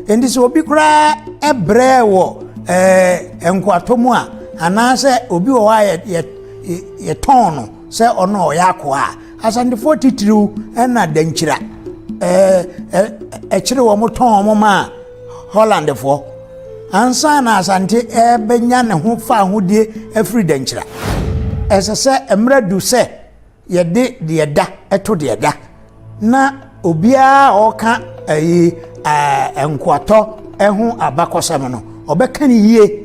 endi so obi kura ebre wo enkwatomu a anase obi wo ye ton no se ono yakoa asantefo titiriu na dankyira ekire wo mo ton mo ma Holland fo ansa na asante benya ne ho fa hodie afri dankyira esese emradu se yede de da eto de da na obia oka enkwato ehu abakosem no obeka ni yie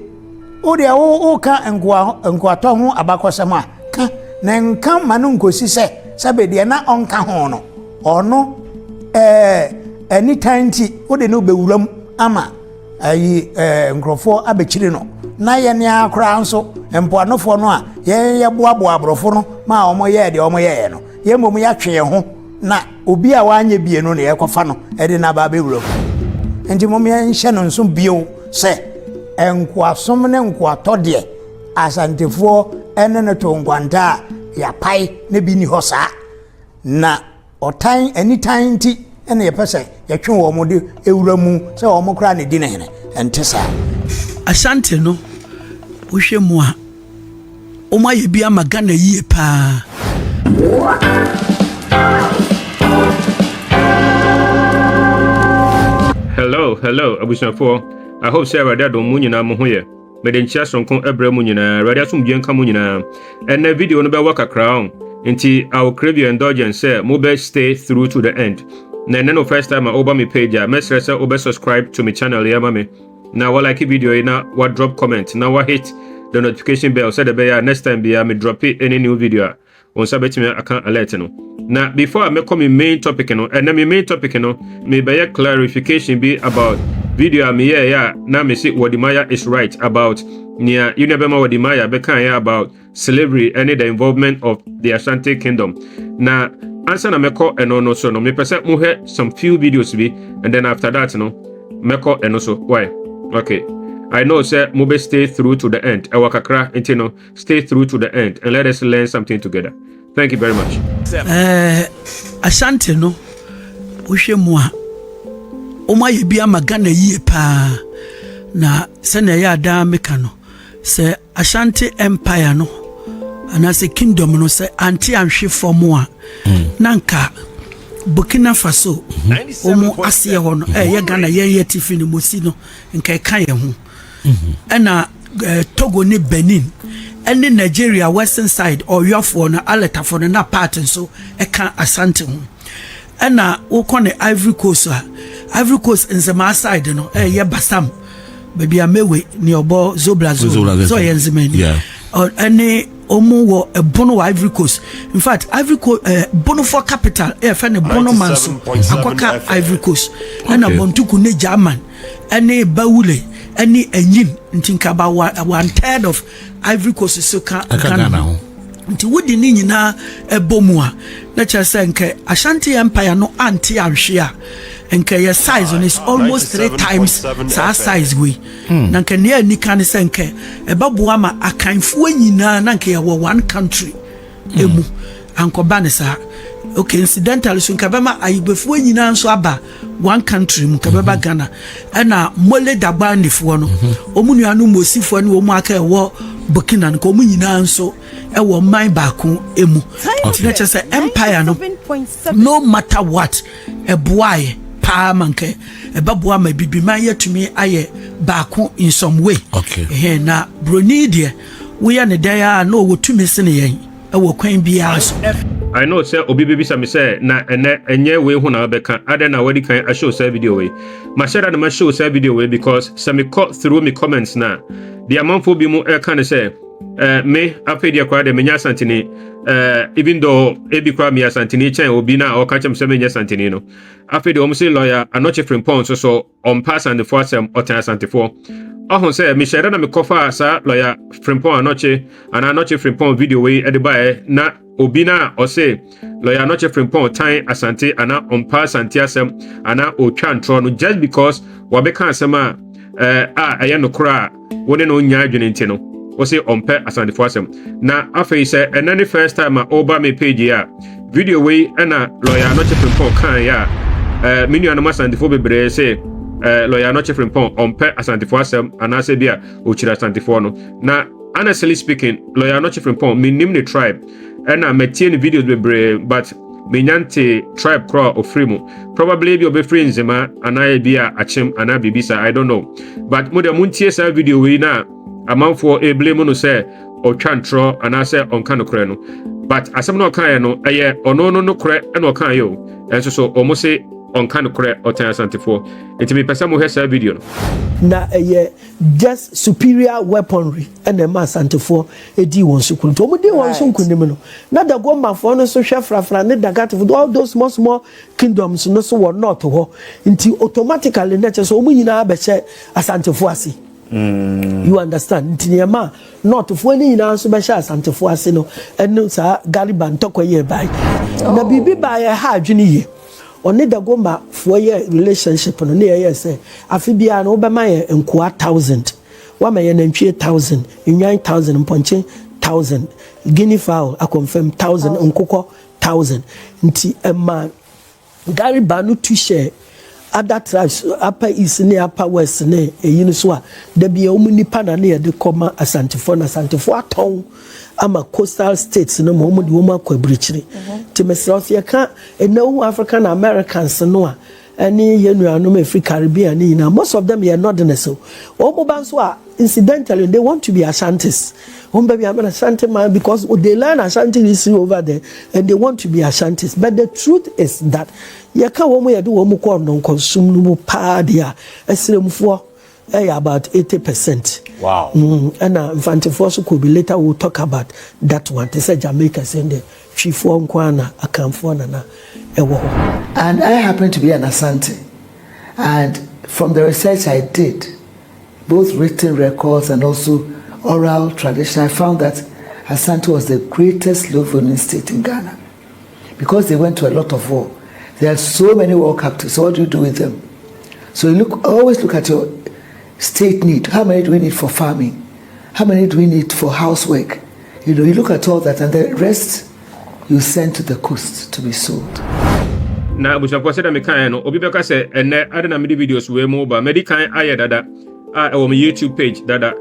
o de o ka enkwato ho abakosem a ka na nka manu nkosi se sabede na onka ho no ono anytime ti o de no bewuram ama nkrofo abekire no na ye ne akra nso empoanofo no a ye boabo abrofo no ma omo ye de omo ye no ye mom ya twe ho na obi a wanye bie no ne ye kofa no e de na ba bewuram enti mom ye nhye no nso bio se enkwasom ne nkwato de asantefo ene ne to nkwanta ya pai ne bi ni hosa na otan anytime ti ene ye pese ye twe wo mo de ewuramu se wo mo kra ne di ne hene ente sa Asante no wohwe mu a oma ye bia magana yie pa Hello abusafo. I hope say radio do mu nyina mo hoye me de nchia sonko ebre mu nyina radio sum dwen ka mu nyina and the video no be work crown nti I will crave your indulgence say mo be stay through to the end na no first time I over me page a mesre say obe subscribe to my channel ya mame na wa like video na wa drop comment na wa hit the notification bell so the be next time be me drop any new video on sabeti me account alert no na before I come in main topic no and my main topic no me be clarification be about video me yeah na me say Wode Maya is right about near you never Wode Maya be kan about slavery and the involvement of the Ashanti kingdom na answer na me call no so no me person mo hear some few videos be and then after that no me call so why okay I know say mo be stay through to the end e wakakra enti no stay through to the end and let us learn something together. Thank you very much. Asante no wohwe mu a oma ye bia magana yie pa na se na ya da meka no se Ashanti empire no anase kingdom no se anti anhwe fomo a nanka Burkina Faso omo asiye ho no ye Ghana ye tifi ni mosi no nka kan ye ho na Togo ni Benin and Nigeria western side or your phone aleta for na part so e kan Asante ho na wo ne Ivory Coast in the side no ye basam baby amewe ni obo zoblazo so ye nzimeni any omo wo bono Ivory Coast in fact Ivory Coast bono for capital fe ne bono manso akoka Ivory Coast na bontuku ne German any bawule any enyin ntinka ba 1/3 of Ivory Coast so ka Ghana nti wodi ni nyina ebomu a na chese nke Ashanti empire no anti anhwe a nke your size on is almost 3 times size we na nke ne anika ne se nke ebabo ama akanfo nyina na nke ya one country emu ankoba ne sa okay incidental so nke bema ayibefo nyina nso aba one country mu kabeba Ghana na mole dagba ndifo no omunuanu mosifo ne omu aka ewo Burkina ko mu nyina nso ewo man baako emu na chese empire no matter what eboaye pa manke ebabo ama bibima yetumi aye baako in some way okay na broni de we ya ne dia na wotumi sene yen ewo kwan bia so I know say obi baby say me say na enye we hu na be kan ada na wadi kan I show say video we ma share na ma show say video we because some me cut through me comments na the amount for bi mu e kan say me afedi akwa de menya Asantini even though ebi kwa me Asantini chen obi na o kan chem say menya Asantini no afedi o mu say lawyer anoche frimpon so on pass and the force otan Asantifo ohun say me share na me kofa sa lawyer frimpon anoche frimpon video we e de bae na obina or say lawyer anoche frimpon time Asante ana on pass Asante asem ana o twa ntro no just because wa be kan asem a aye no kra woni no nya adwene nti no o say on pe Asante for asem na afei say enani first time over me page ya video we na lawyer anoche frimpon kan ya menu ana Asante for bebre say lawyer no chefrin pon ompe asantifo asem anase bia ochira asantifo no na honestly speaking lawyer no chefrin pon minim ne tribe na metie ne videos bebre but menyante tribe crow ofrimu probably be obefri nzema anaye bia achem ana bibisa I don't know but mo de muntie sa video we na amanfo blame no say otwantro anase onka no kore no but asem no kan no eye ono no kore na okan yo enso so omo say onka no kore otan asantifo enti me pesa mo hesa video no na just superior weaponry and ma asantifo edi won sukun to mo de won sukun no na da go mafo no so hwe frafra ne dagat all those small kingdoms no so were not ho nti automatically na che so omo nyina ba che asantifo ase. You understand? Ntinyama not for any na so be sha asantifo ase no enu sa gariban tokoye bai na bibi ba ya ha adwene ye oni da gomba for ye relationship no na ye say afi bia no be ma ye nkoa 1000 wa ma ye nantwie 1000 nwan 1000 mponche 1000 guinea fowl a confirm 1000 nkoko 1000 nti ema gariban no tu share other tribes upper east ne upper west ne eyin so a da bia nipa na ne de koma asantifo na asantifo aton ama coastal states no mo de wo akwabrichire timesrose ye ka eno African Americans no a any yenuanom Africa Caribbean ni na most of them are northerners so omo ban so a incidentally they want to be Ashantis baby I'm an Asante man because they learn Ashanti history over there and they want to be Ashantis but the truth is that you can woman you do woman non consume no pa dia esremfo about 80%. Wow. And Vantifoso could be later we'll talk about that one. They said Jamaica send the chief one kwana akamfona na ewo. And I happen to be an Asante. And from the research I did, both written records and also oral tradition, I found that Asante was the greatest slave-owning state in Ghana because they went to a lot of war. There are so many war captives. So what do you do with them? So you always look at your state need. How many do we need for farming? How many do we need for housework? You look at all that and the rest you send to the coast to be sold. Na abushafo se da me kan no obi beka se enne ade na me videos we mo ba me di kan aye dada e wo me YouTube page dada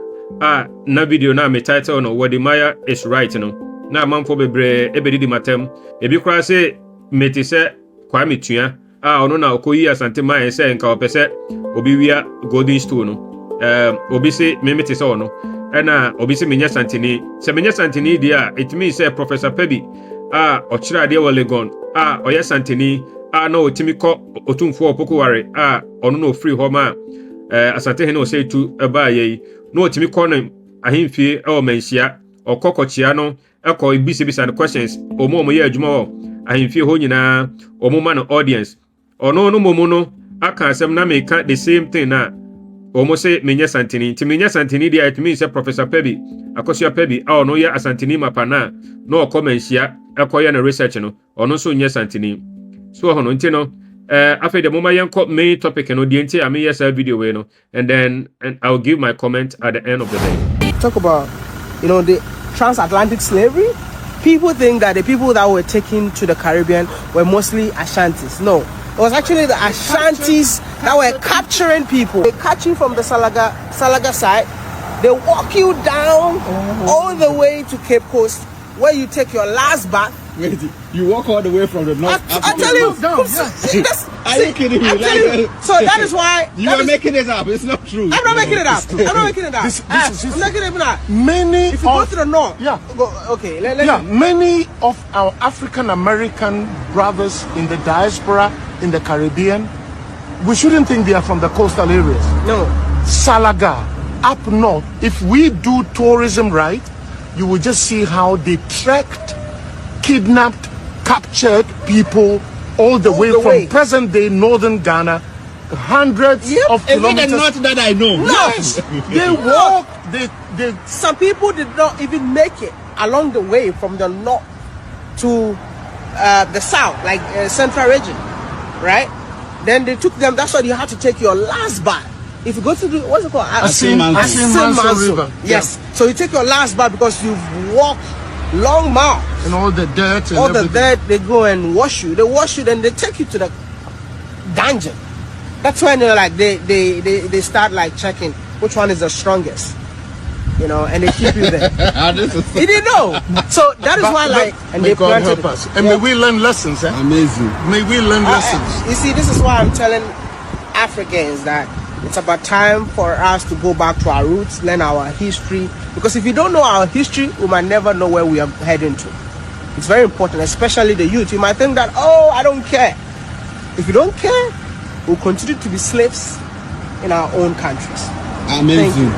na video na me title no Wode Maya is right no na manfo bebre ebedi di matem ebi kura se meti se kwa metua ono na okoyi Asante man se nka opese obi wia golden stool no obi se me meti se ono na obi se menya santini se menya santini dia it means say Professor Pebi ochira de wo Legon oya santini no otimi ko otumfo opokuware ono no free home Asante he no say tu eba ye no otimi ko no ahemfie Manhyia okokochia no eko ibisibisa the questions omo ye adwuma wo ahemfie ho nyina omo ma no audience ono no momo no aka asem na make the same thing na omo say menya santini ti menya santini dia it means say Professor Pebi akosua Pebi ono ye asantini mapana no Manhyia ekoye na research no ono so nya santini so hono nti no after the moment yanko main topic no the nti am yes video we no and I'll give my comment at the end of the day. Talk about the transatlantic slavery. People think that the people that were taken to the Caribbean were mostly Ashantis. No, it was actually the Ashantis that were capturing people. They catch you from the Salaga side. They walk you down all the way to Cape Coast, where you take your last bath. Wait, you walk all the way from the north. I tell you, are you kidding me? So that is why you are making it up. It's not true. I'm not making it up. I'm not making it up. I'm not making it up. Many if you go to the north, many of our African American brothers in the diaspora in the Caribbean, we shouldn't think they are from the coastal areas. No. Salaga, up north. If we do tourism right, you will just see how they trekked, kidnapped, captured people all the way from present-day northern Ghana, hundreds of kilometers. Not that I know. Yes, they walked. Some people did not even make it along the way from the north to the south, like central region, right? Then they took them. That's why you had to take your last bath. If you go to the what's it called? Asanti River. Yes. Yeah. So you take your last bath because you've walked long miles. And all the dirt and the dirt, they go and wash you. They wash you, then they take you to the dungeon. That's when like they start like checking which one is the strongest, and they keep you there. You didn't know, so that is why like and may they God planted help us, and may we learn lessons. Amazing. May we learn lessons. You see, this is why I'm telling Africans that it's about time for us to go back to our roots, learn our history, because if you don't know our history, we might never know where we are heading to. It's very important, especially the youth. You might think that, oh, I don't care. If you don't care, we'll continue to be slaves in our own countries. Amazing.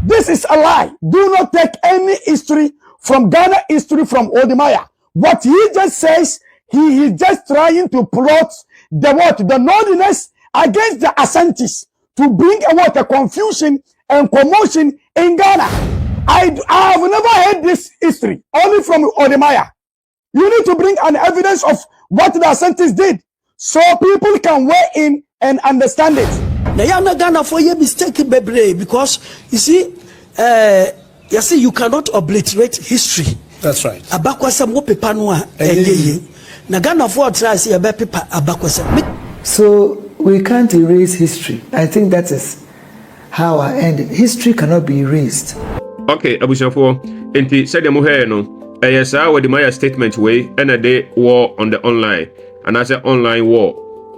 This is a lie. Do not take any history from Ghana history from Wode Maya. What he just says, he is just trying to plot the northerners against the Asantis to bring about a confusion and commotion in Ghana. I have never heard this history, only from Wode Maya. You need to bring an evidence of what the Asantis did so people can weigh in and understand it. Now you are not Ghana for your mistake, baby, because you see, you cannot obliterate history. That's right. Abakwasa mo pepa no a eye. Na Ghana for try say ebe pepa abakwasa. So we can't erase history. I think that is how I ended. History cannot be erased. Okay, Abushafo, enti said the mohe no. Yes, I Wode Maya statement way and a day war on the online. And I say online war.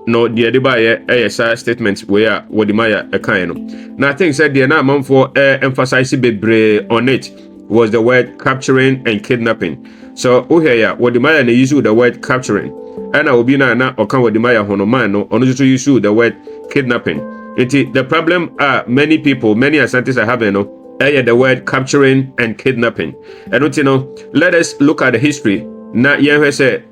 No, the Adiba statement where Wode Maya a kind. Now I think said the amount for emphasizing bebre on it was the word capturing and kidnapping. So here Wode Maya use the word capturing. And I will be na or can Wode Maya honomano on to use the word kidnapping. The problem are many people, many Asantis are having the word capturing and kidnapping. And let us look at the history. Na say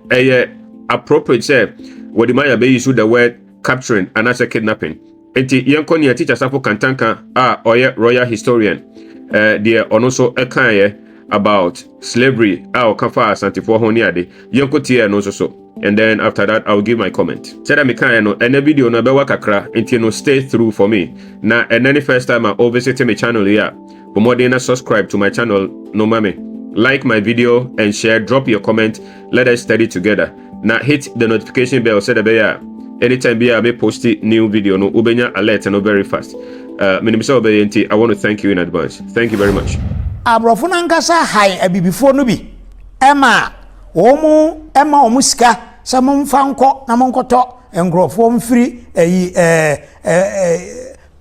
appropriate say Wode Maya be use the word capturing and as a kidnapping. Enti yenkoni teacher Sarfo Kantanka or royal historian. There also a kind about slavery. I'll come for Asante for Honiade. Yonko tia no so. And then after that, I'll give my comment. Said I and a video no be wakakra until stay through for me. Now and any first time I visit my channel here. For more than subscribe to my channel, no mame. Like my video and share, drop your comment. Let us study together. Now hit the notification bell said anytime be post new video no ubenya alert no very fast. I want to thank you in advance. Thank you very much. Abrofuna nkasa hai abibifo no bi ema omusika samumfa nko na monkoto engrofo mfiri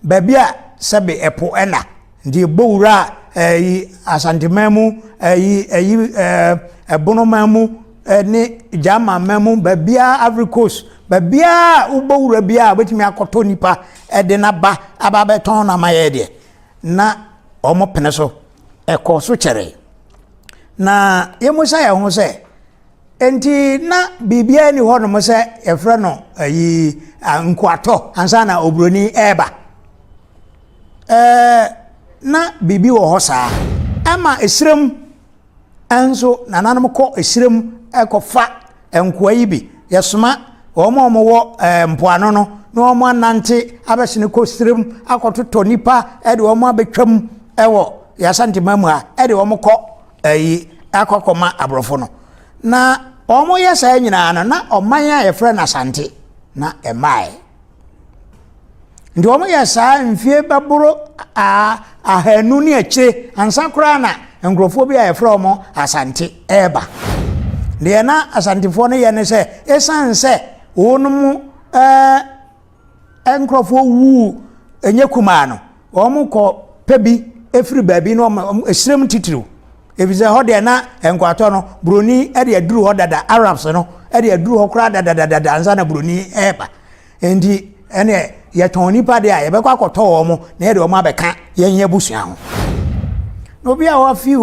babia sebe epo ena ndi bowura Asante memu ebono memu ne jama memu babia Ivory Coast babia ubowura bia betimi akoto nipa de na ba ababeton na mayede na omo peneso eko so chere na yemusa ya ho se enti na bibia ni ho no mo se efre no nkwato ansa na obroni eba na bibi wo ho saa ama esrem anso nananom ko esrem ekofa enkoa yi bi yesoma omo wo mpoano no na omo anante abesene ko esrem akototo nipa de omo abetwam ewo Asante mamu a de omo ko akokoma abrofo no na omo yesa nyina no na oman ya yefre na Asante na emae ndi omo yesa mfie baburo ahanu ni ache ansakura na ngrofo bi yefre omo Asante eba de na Asantefo no ye ne se esanse wonum ngrofo wu enyekuma no omo ko pebi efri baby no esrem titiri ebize ho de na enkwato no broni e de aduru ho dada Arabs no e de aduru ho kra dada anza na broni eba endi ene ye toni pa de ye be kwa koto wo mo na e de wo abeka yenye busua ho no bia wa fi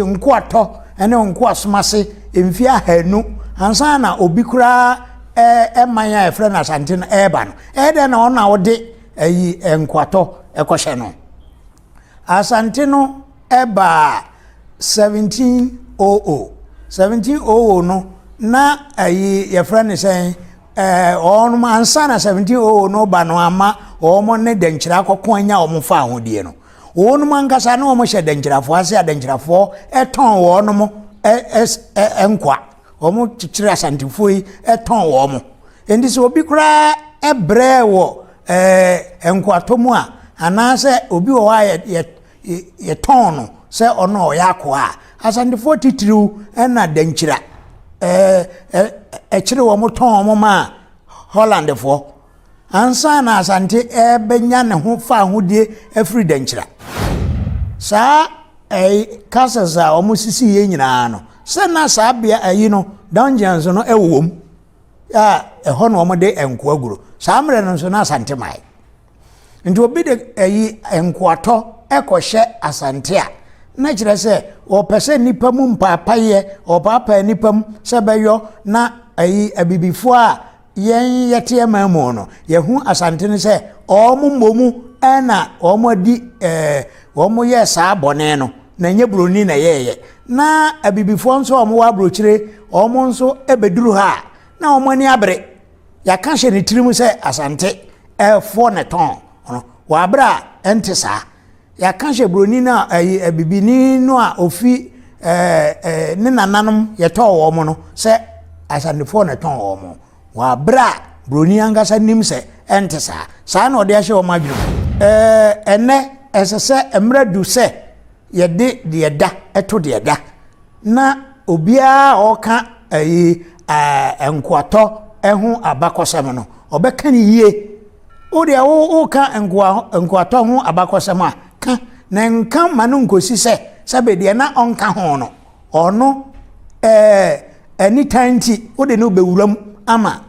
nkwato ene nkwasomase emfi ahanu anza na obi kra manya e friend Asante na eba no e de na ona wo de enkwato ekohye no Asante no eba 1700 no na ye friend say on ansa na 1700 no ba no ama omo ne denkyira akoko anya omo fa ahodie no onum ankasa na omo hye denkyirafo ase adenkyirafo eton wo no mo enkwa omo chichira Asantefo yi eton wo mo endi so obi kura ebre wo enkwato a anase obi wo ye ton no se ono yakoa asantefo titiriu na dankyira ekire wo mo ton mo ma Holland fo ansa na Asante benya ne ho fa hodie afri dankyira sa kasasa o mo sisi ye nyina no se na sa bia ayi no dungeons no ewom ya ho no mo de enko aguro sa mre no so na Asante mai nti obi de enkoato ekohye Asante a na kire se o pese nipa mu mpapaye o papa nipa mu se beyo na abibifo a yen yete amamu no yehu Asante ne se o mumbomu na o modi o mo ye sa bone no na nye broni na yeye na abibifo nso o mo wa brochire o mo nso ebeduru ha na o mo ni abre ya ka hye ne tirimu se Asante fo ne ton no wa abra entesa ya ka hye broni na abibini no a ofi ne nananom ye to wo mo no se Asante fo ne ton wo mo wa bra broni angasa nim se entesa sa na ode ahye wo madwum ene esese emradu se yede de da eto de da na obia oka enkoato ehu abakosem no obeka ni yie ode wo ka enkoato hu abakosem a ka na nka manu nkosi se be na onka ho no ono anytime ti ode no bewuram ama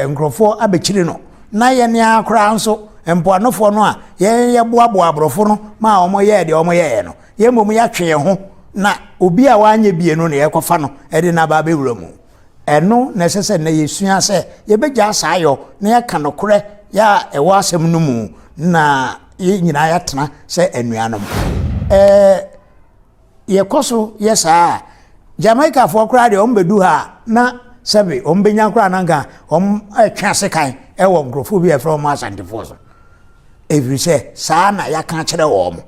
nkrofo abekire no na ye ne akra nso empoanofo no a ye boaboa abrofo no ma omo ye de omo ye no ye mom ya twe ho na obi a wanye bie no ne ye kofa no e de na ba bewuramu eno na sese na yesua se ye beja asayo na ye ka nokore ya ewo asem no mu na ye nyina ya tena se anuanom ye koso yesa Jamaica fo kra de ombedu ha na sebe ombenya kra nanka twase kan ewo nkrofo bi e from Asante force every say sa na ya kan kire wo mo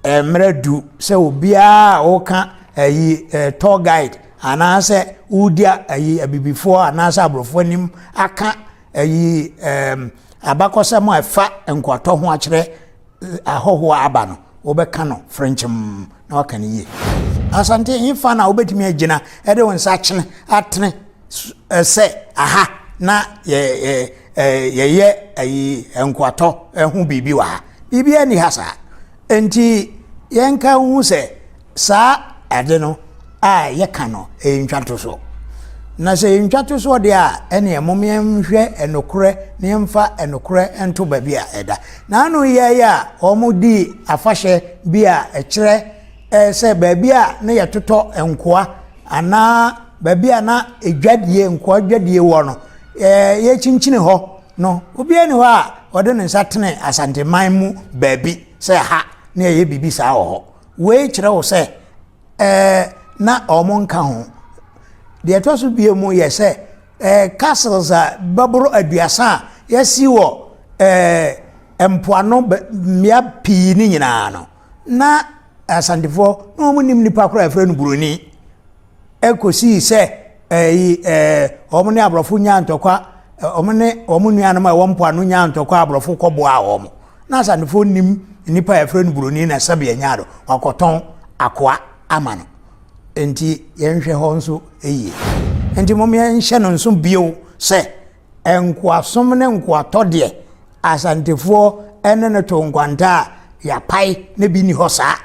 emredu se obia o kan tour guide anase udia abibifo anase abrofo nim aka abakosemo efa enkwato ho akire ahoho aba no obeka no French na wakani yi Asante infa na obetimi agina ede wonsa chene atene se aha na ye enkwato ehu bibi wa bibi ani hasa enti yenka hu se sa ade no a ye kano entwato so na se entwato so de a ene emomyem hwe enokore ne mfa enokore ento ba bi a eda na anu ye ya omudi afahye bi a ekire se babia na yetoto enkoa ana babia na edwadie enkoa adwadie wo no ye chinchine ho no obi ani ho a ode ne nsatene Asante man mu babi se ha na ye bibi sa ho we kire wo se na omonka ho de etoso bie mu ye se castles a baburo aduasa yesi wo empoano mia pii ni nyina no na Asantefo no munim nipa kra afre no buroni ekosi se omune abrofo nya ntokwa omune anama wompo anu nya ntokwa abrofo koboa omo na Asantefo nim nipa afre no buroni na sabe nya do wakoton akwa amano enti yenhwe ho nso eyi enti mom yenhye no nso bio se enkwasom ne nkwato de Asantefo ene ne to nkwanta ya pai ne bi ni hosa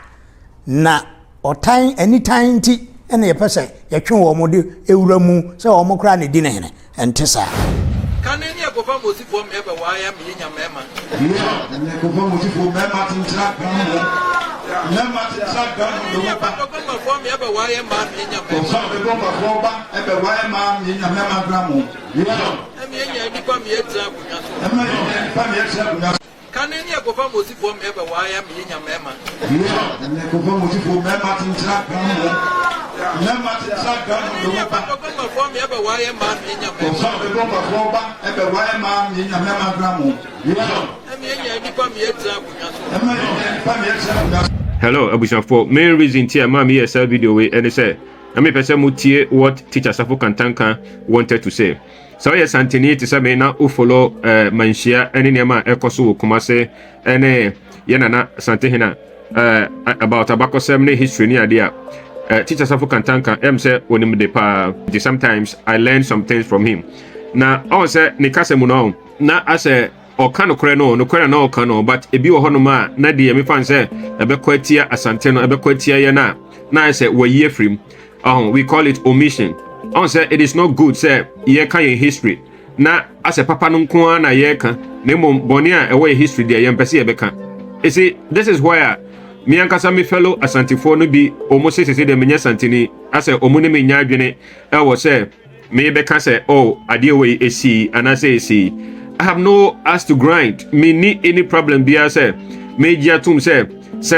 na otan anytime ti ene yepese yetwe wo mo de ewuramu se wo mo kra ne di ne hene entesa kaneni akofa mosifo mebe waya minya mema ne akofa mosifo mema tintra gamu mema tintra gamu do pa ko mebe waya ma minya mema so be bomba bomba ebe waya ma minya mema gamu eminya ni kwa mietra kunya so eminya kwa mietra kunya kaneni akofa mosifo mebe waya minya mema ne akofa mosifo mema tintra gamu mema tintra gamu do pa ko mebe waya ma minya mema so be bomba bomba ebe waya ma minya mema gamu eminya ni kwa mietra kunya so eminya kwa mietra kunya. Hello, Abolition for main reason tia mami yes video we and say I mean person mutie what teacher Sarfo Kantanka wanted to say. so ye santini ti se me na o follow Manhyia ene niam ekoso Kumasi ene ye nana Asante hina about abakosem ne history ni ade teacher Sarfo Kantanka say onim de pa. Sometimes I learn some things from him. Na on say ne kase mu no na ase oka no kore no kore na oka no, but ebi wo hono ma na de me fan say ebekwatia Asante no ebekwatia ye na say we ye free. We call it omission. On say it is not good say ye kan in history. Na ase papa no nko na ye kan na mom boni a e history there ye mpese ye beka. You see, this is where me and Kasami fellow Asante for no be almost say the menya Santini as a omuni me nya adwene I was say me be can say oh adie we esi and I say see I have no ass to grind me need any problem be I say me gia tum say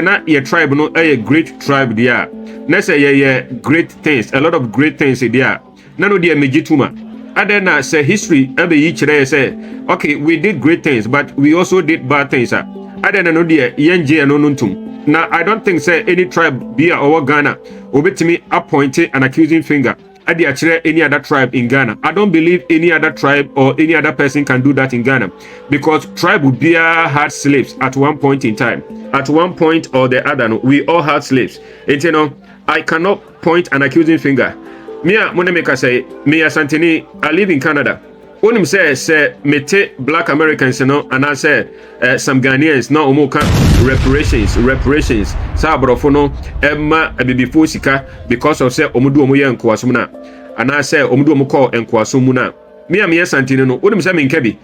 na your tribe no a great tribe there na say ye great things, a lot of great things there na no dia me gituma other na say history ebe yi kire say okay we did great things but we also did bad things other na no dia yenje no ntum. Now, I don't think say any tribe be or Ghana will be to me appointed an accusing finger at the actually any other tribe in Ghana. I don't believe any other tribe or any other person can do that in Ghana because tribe would be had slaves at one point in time. At one point or the other, we all had slaves. And you know, I cannot point an accusing finger. Me, Monemeka say, me Asante, I live in Canada. Onim say mete black Americans and I say some Ghanaians no omoka reparations sa abrofo no emma abibifo sika because of say omudu omoye enkoasom na and I say omudu omko enkoasom mu na me am Asante no onim say me nkabi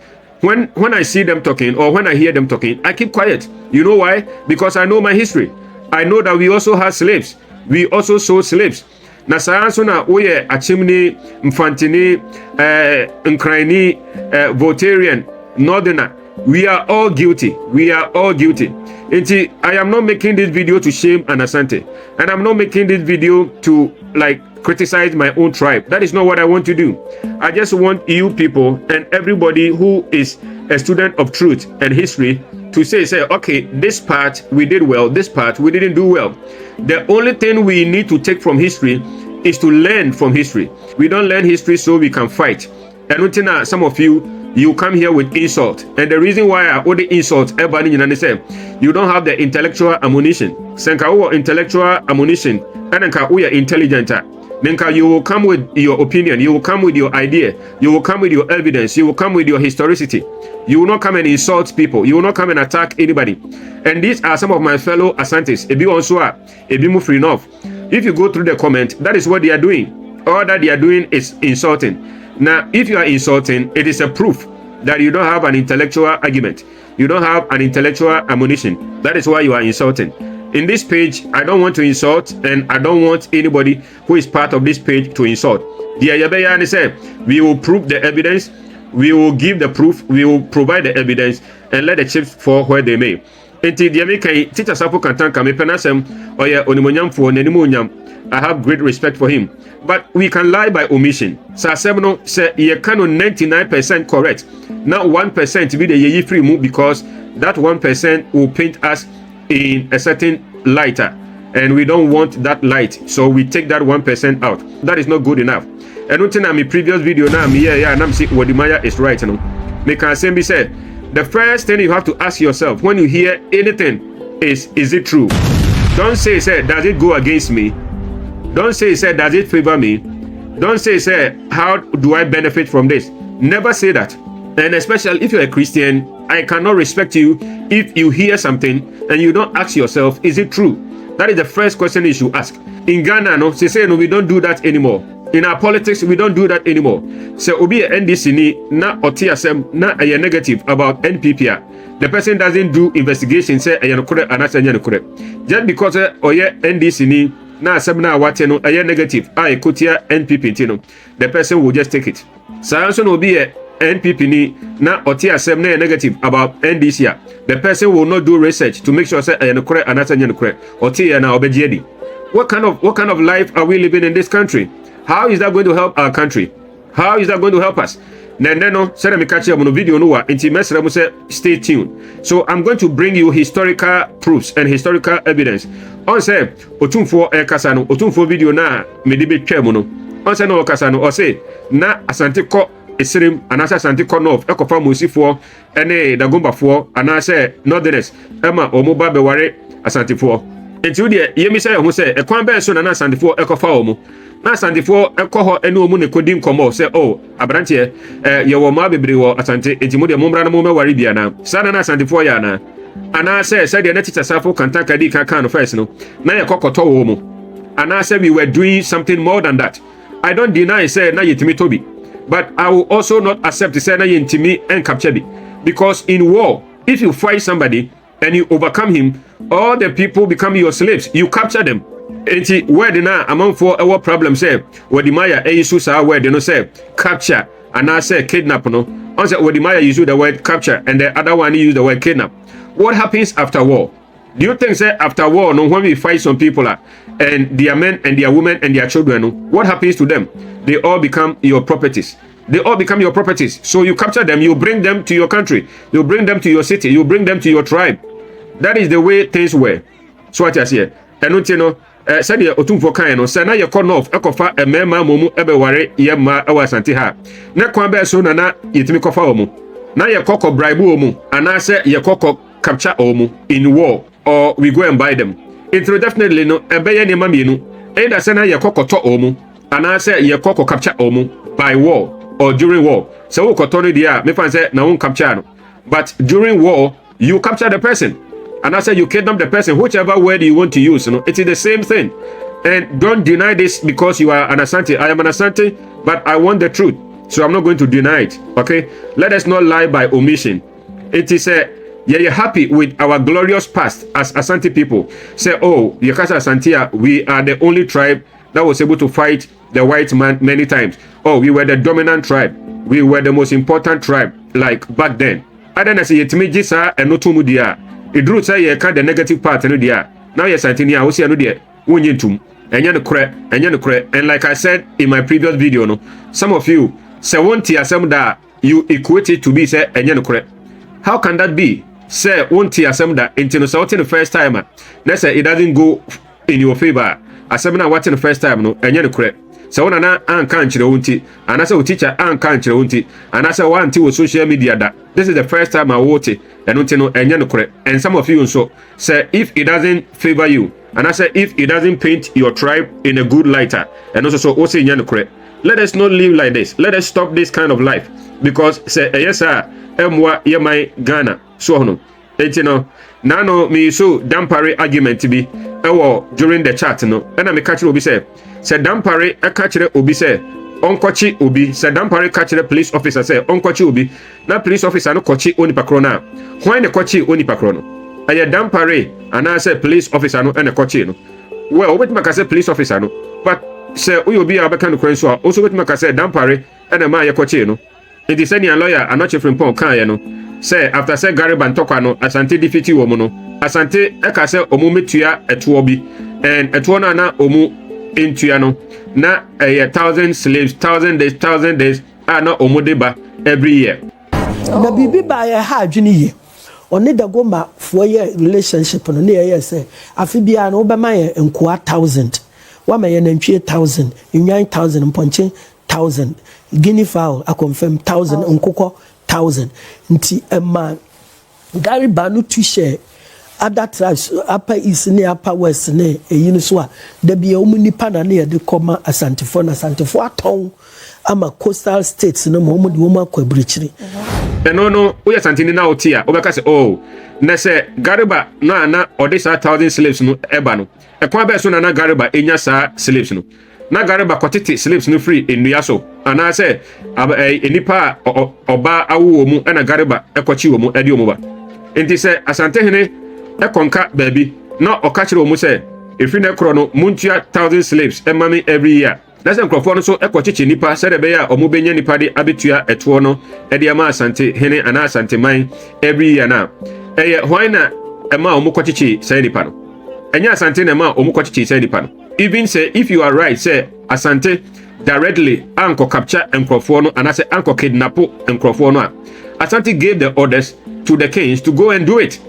when I see them talking or when I hear them talking I keep quiet. You know why? Because I know my history. I know that we also had slaves. We also sold slaves. Na saanso na oye achimni mfantini nkraini votarian northerner we are all guilty. I am not making this video to shame an Asante and I'm not making this video to like criticize my own tribe. That is not what I want to do. I just want you people and everybody who is a student of truth and history to say okay, this part we did well, this part we didn't do well. The only thing we need to take from history is to learn from history. We don't learn history so we can fight. And until some of you come here with insult. And the reason why I order insult, everybody say you don't have the intellectual ammunition. Senka uwa intellectual ammunition, and enka uya intelligent. Nenka you will come with your opinion, you will come with your idea, you will come with your evidence, you will come with your historicity. You will not come and insult people. You will not come and attack anybody. And these are some of my fellow Asantis. Ebi Onsua, Ebi Mufri enough. If you go through the comment, that is what they are doing. All that they are doing is insulting. Now, if you are insulting, it is a proof that you don't have an intellectual argument. You don't have an intellectual ammunition. That is why you are insulting. In this page, I don't want to insult, and I don't want anybody who is part of this page to insult. The Ayabeya said, we will prove the evidence. We will give the proof, we will provide the evidence, and let the chips fall where they may. Enti diamika teacher Sarfo Kantanka me penasem oye onimonyam for nenimonyam. I have great respect for him. But we can lie by omission. Sasem no say ye cano 99% correct. Now 1% be the ye free move because that 1% will paint us in a certain lighter. And we don't want that light. So we take that 1% out. That is not good enough. And until my previous video now, and I'm see Wode Maya is right. You know, me can say be said. The first thing you have to ask yourself when you hear anything is it true? Don't say does it go against me? Don't say does it favor me? Don't say how do I benefit from this? Never say that. And especially if you're a Christian, I cannot respect you if you hear something and you don't ask yourself, is it true? That is the first question you should ask. In Ghana, no, say no, we don't do that anymore. In our politics, we don't do that anymore. So obi NDC ni na otiasem na a negative about NPP. The person doesn't do investigation say a correct and that's a correct. Just because oye NDC ni na asem wate no a negative I kotia NPP tino. The person will just take it. So also no be NPP ni na otiasem na negative about NDC. The person will not do research to make sure say a correct and that's a correct. Otia na obejedi. What kind of life are we living in this country? How is that going to help our country? How is that going to help us? Nendeno, send me catch up on the video no stay tuned. So I'm going to bring you historical proofs and historical evidence. On say otumfo kasano, otumfo video na me dibe twemo no. On say no kasano or say na Asante ko esirim anasa Asante konof ekofa mosifo ene dagombafo anasa northerners ema omo ba beware Asantefo enti wo de yemi say ho say ekwan ben so na Asantefo ekofa omo na Asantefo ekoho ene omo ne kodi nkomo say oh abrante ye wo ma bebre wo Asante enti mo de momra na mo meware bia na sana na Asantefo ya na anasa say de na teacher Sarfo Kantanka di kan no first no na ye kokoto wo mo anasa we were doing something more than that. I don't deny say na yetimi tobi, but I will also not accept say na yentimi and capture bi, because in war if you fight somebody and you overcome him, all the people become your slaves. You capture them. Enti word na among for our problem say Wode Maya use sa word no say capture and I say kidnap no. On say Wode Maya use the word capture and the other one use the word kidnap. What happens after war? Do you think say after war no when we fight some people and their men and their women and their children no, what happens to them? They all become your properties. They all become your properties. So you capture them, you bring them to your country, you bring them to your city, you bring them to your tribe. That is the way things were. So what I say, and you know, said the Otumfo kan no, say na ye call off ekofa emema momu ebeware ye ma awa Asante ha. Na kwan be so na yetimi kofa omu. Na ye kokko bribe omu, ana say ye kokko capture omu in war, or we go and buy them. It will definitely no ebeye ni mamienu. Either say na ye kokko to omu, ana say ye kokko capture omu by war or during war. So we koto no dia, me fan say na won capture no. But during war, you capture the person. And I say you kidnap the person, whichever word you want to use, you know, it is the same thing. And don't deny this because you are an Asante. I am an Asante, but I want the truth. So I'm not going to deny it. Okay? Let us not lie by omission. It is you're happy with our glorious past as Asante people. Say, oh, Yakasa Asantia, we are the only tribe that was able to fight the white man many times. Oh, we were the dominant tribe. We were the most important tribe, like back then. I don't say yetimi jisa and no tumudia. It drew say ye can the negative part no dia. Now yes Antinia, we see no dia. Wonye tum. And like I said in my previous video, no, some of you say won't asem that you equate it to be say enye no kore. How can that be? Say won't asem that intino say the first time. Let's say it doesn't go in your favor. Asem na watching the first time no enye no kore. So na anka nchire wonti anasa teacher anka nchire wonti anasa wanti wo social media that this is the first time I watch it and unti no enye no correct. And some of you also say if it doesn't favor you and I say if it doesn't paint your tribe in a good light and also so say enye no correct. Let us not live like this. Let us stop this kind of life because say yes sir emwa ye my Ghana so no etino nano me so dampare argument be ewo during the chat no and I me catch obi say dampare e catch obi say onkochi obi say dampare catch police officer say onkochi obi na police officer no kochi onipa kro na why ne kochi onipa kro no aye dampare and I say police officer no and kochi no well obet maka say police officer no but say obi abeka no kwen so also obet maka say dampare and ma ye kochi no it is any lawyer anoche from pon kan ye no say after say Gary Bantokwa no Asante defeat wo mu no Asante e ka say omu metua eto obi and eto na omu entua no na 1,000 slaves 1,000 days na omu deba every year na bibi ba ya ha adwene ye oni da goma fo ye relationship no na ye say afi bia no be ma ye nkoa 1,000 wa ma ye nantwie 1,000 nwan 1,000 mponche 1,000 guinea fowl a confirm 1,000 nkoko 1,000 nti ema Gary Banu to share other tribes upper east ne upper west ne eyini so a da bia omu nipa na ne de koma Asantefo na Asantefo aton ama coastal states no mo de omu akwabrichiri no we Asante ni na otia obeka say oh na say Gariba na odisa 1,000 slaves no eba no ekwa be so na Gariba enya sa slaves no na Gariba kotete slaves no free enua so ana say enipa oba awu mu na Gariba ekochi wo mu edi omu ba enti say Asante hene ekonka baby na okachire omu say efri na kro no muntua 1,000 slaves emami every year na say nkrofo no so ekochiche nipa say de be ya omu benya nipa de abetua eto no ede ama Asante hene ana Asante man every year na why na ema omu kochiche say nipa no enya Asante na ema omu kochiche say nipa no even say if you are right say Asante directly anko capture nkrofo no ana say anko kidnap nkrofo no Asante gave the orders to the kings to go and do it.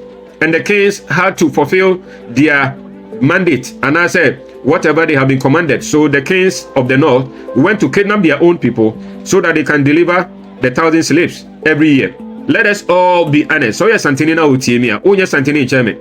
And the kings had to fulfill their mandate. And I said, whatever they have been commanded. So the kings of the north went to kidnap their own people so that they can deliver the 1,000 slaves every year. Let us all be honest. So, yes, Santini na utimia. Oh, yes, Santini cheme.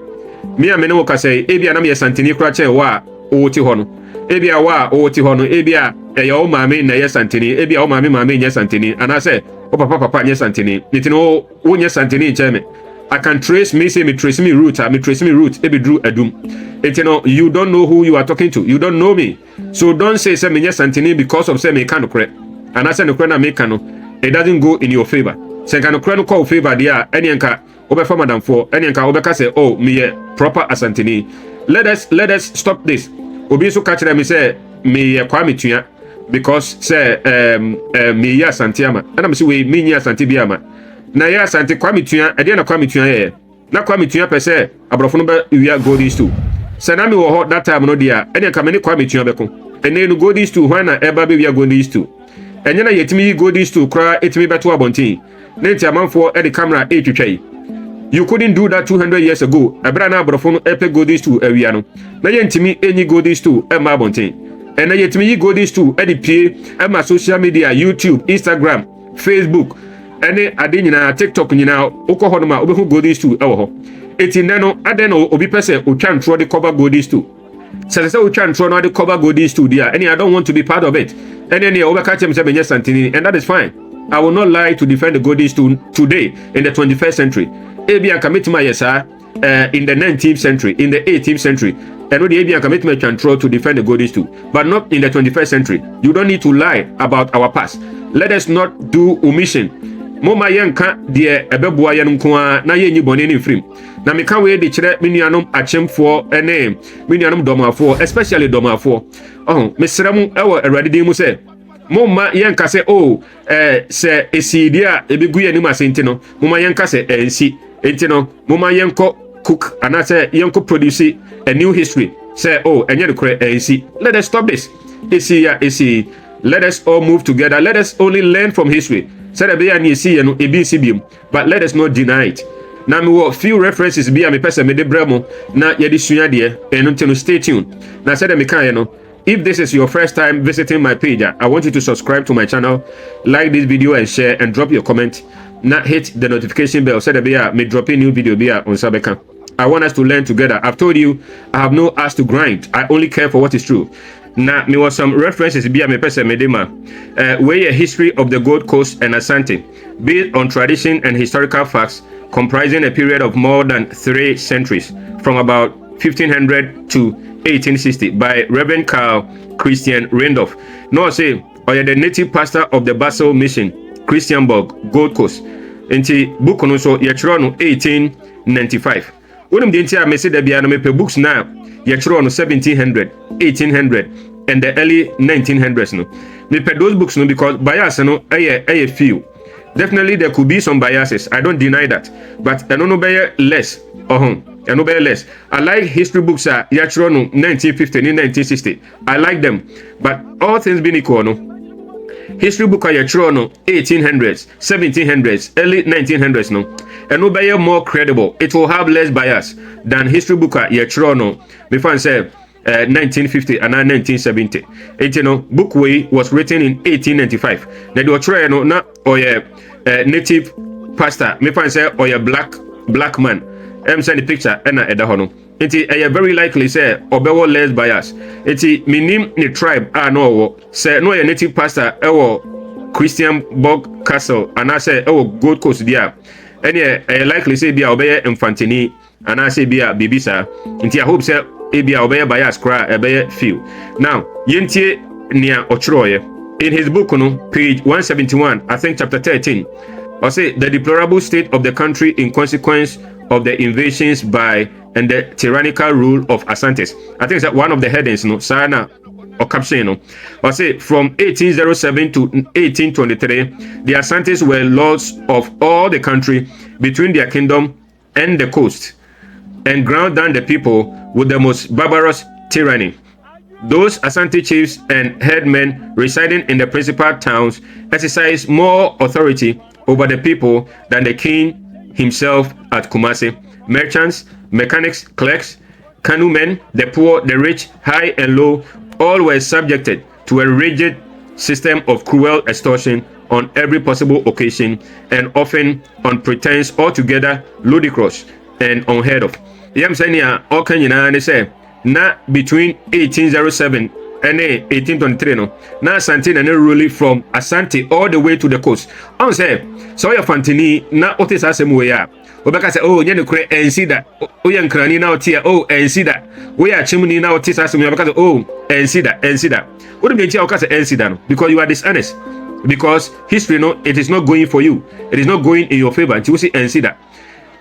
Me a meno kase, ebia na me Santini krache wa oti hono. Ebia wa oti hono. Ebia ya mame na yes Santini. Ebia mame yes Santini. And I say, oh papa yes Santini. Nitino oh yes Santini cheme. I can trace me trace me root. Ebi drew edum. You don't know who you are talking to. You don't know me. So don't say me yes Santini because of say me kano kre. And I say no kre na me kano. It doesn't go in your favor. Say kano kre no call favor dia. Any anka obe for madam for. Any anka obe ka say oh me proper Asantini. Let us stop this. Obi so catch them say me Kwame tuya because say me ya Santiama. And I'm say we me ya Santi biama. Na ya Asante Kwame tuya ade na Kwame tuya ye na Kwame tuya pese abrofo no ba wia golden stool se na me wo ho that time no dia ene ka me ne Kwame tuya beko ene no golden stool hwan na eba be wia golden stool enye na yetimi golden stool kra etimi beto abontin na nti amanfo e de camera e twetwai. You couldn't do that 200 years ago. Ebra na abrofo no epe golden stool awia no na yentimi enyi golden stool e ma abontin ene yetimi golden stool e de pie e ma social media, YouTube, Instagram, Facebook, ene ade nyina TikTok nyina ukọ ho no ma obehu golden stool ewo ho eti neno ade no obi pese otwa ntro de cover golden stool se otwa ntro no de cover golden stool dia ene I don't want to be part of it ene ne obeka chem se benye Santini, and that is fine. I will not lie to defend the golden stool today in the 21st century. Ebia commitment yesa in the 19th century, in the 18th century, and with the Ebia commitment control to defend the golden stool, but not in the 21st century. You don't need to lie about our past. Let us not do omission. Moma yenka de ebeboa yen nko na yenyi bone ni frim na meka we de kire menuanom achemfo ene menuanom domafo, especially domafo mesrem ewo awrade din mu se moma yenka se se esidia ebegu yenim asenti no moma yenka se ensi enti no moma yenko cook and I say yenko produce a new history say enye de kure ensi. Let us stop this. Esi let us all move together. Let us only learn from history. But let us not deny it. Now, me will few references be a me person me de bremo na yedi suya de and stay tuned. Now, said me can if this is your first time visiting my page, I want you to subscribe to my channel, like this video and share and drop your comment. Now hit the notification bell. Said me dropping new video be on Sabeka. I want us to learn together. I've told you I have no ass to grind. I only care for what is true. Now, me was some references be a me person medema. Where a history of the Gold Coast and Asante, based on tradition and historical facts, comprising a period of more than 3 centuries, from about 1500 to 1860, by Reverend Carl Christian Reindorf. No say, or the native pastor of the Basel Mission, Christianburg, Gold Coast. Inti book no so yechro no 1895. Wonim de ntia me se da bia no me pe books na yechro no 1700, 1800 and the early 1900s no. Me pe those books no because bias no a few. Definitely there could be some biases. I don't deny that. But I don't know less. I know less. I like history books yechro no 1950 and 1960. I like them. But all things being equal no. History book yechro no 1800s, 1700s, early 1900s no. And no be more credible. It will have less bias than history book yechro no. Before say 1950 and 1970. It book way was written in 1895. Now the try no na or native pastor. Me find say or black man. Send the picture and eda hono. It is very likely say obewo less bias. It is minim the tribe no say no native pastor Christianburg Castle and I say Gold Coast there. And likely say be obey infantini and I say be a bibisa. Inti I hope say be obey bias cry a few. Now yentie near Ochroye in his book page 171, I think chapter 13. I say the deplorable state of the country in consequence of the invasions by and the tyrannical rule of Asantis. I think that one of the headings Sana or caption I say from 1807 to 1823 the Asantis were lords of all the country between their kingdom and the coast and ground down the people with the most barbarous tyranny. Those Asante chiefs and headmen residing in the principal towns exercised more authority over the people than the king himself at Kumasi. Merchants, mechanics, clerks, canoemen, the poor, the rich, high and low, all were subjected to a rigid system of cruel extortion on every possible occasion and often on pretense altogether ludicrous and unheard of. Yam saying all can you know, say, na between 1807 and 1823, no, na Asante and ruling from Asante all the way to the coast. I say, so your Fantini, na otis asemuya. Obeka say, oh, you know, and see that, oh, young cranny now, tear, oh, and see that, we are chimney now, otis asemuya, because, oh, and see that, and see that. What do you mean, and see that? Because you are dishonest. Because history, no, it is not going for you. It is not going in your favor. You see, and see that.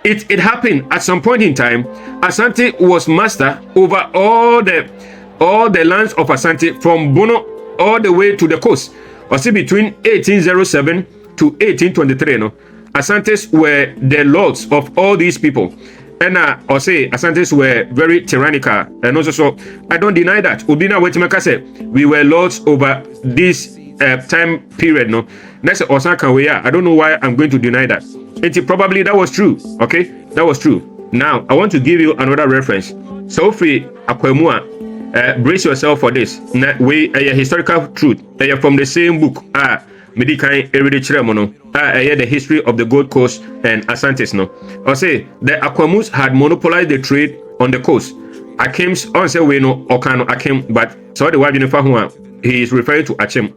It happened at some point in time. Asante was master over all the lands of Asante from Bono all the way to the coast. Or see, between 1807 to 1823, no, Asantes were the lords of all these people. And or say Asantes were very tyrannical. And also, so I don't deny that. Ubina Wetimaka said we were lords over this time period. No, next Osaka we are. I don't know why I'm going to deny that. It probably that was true. Okay, that was true. Now I want to give you another reference. So free Akwamu. Brace yourself for this. We a historical truth. From the same book. Medikai Eridicremono. The history of the Gold Coast and Asantis. No, or say the Akwamus had monopolized the trade on the coast. Akim's on say we no Okano Akim, but so the wife he is referring to Achim.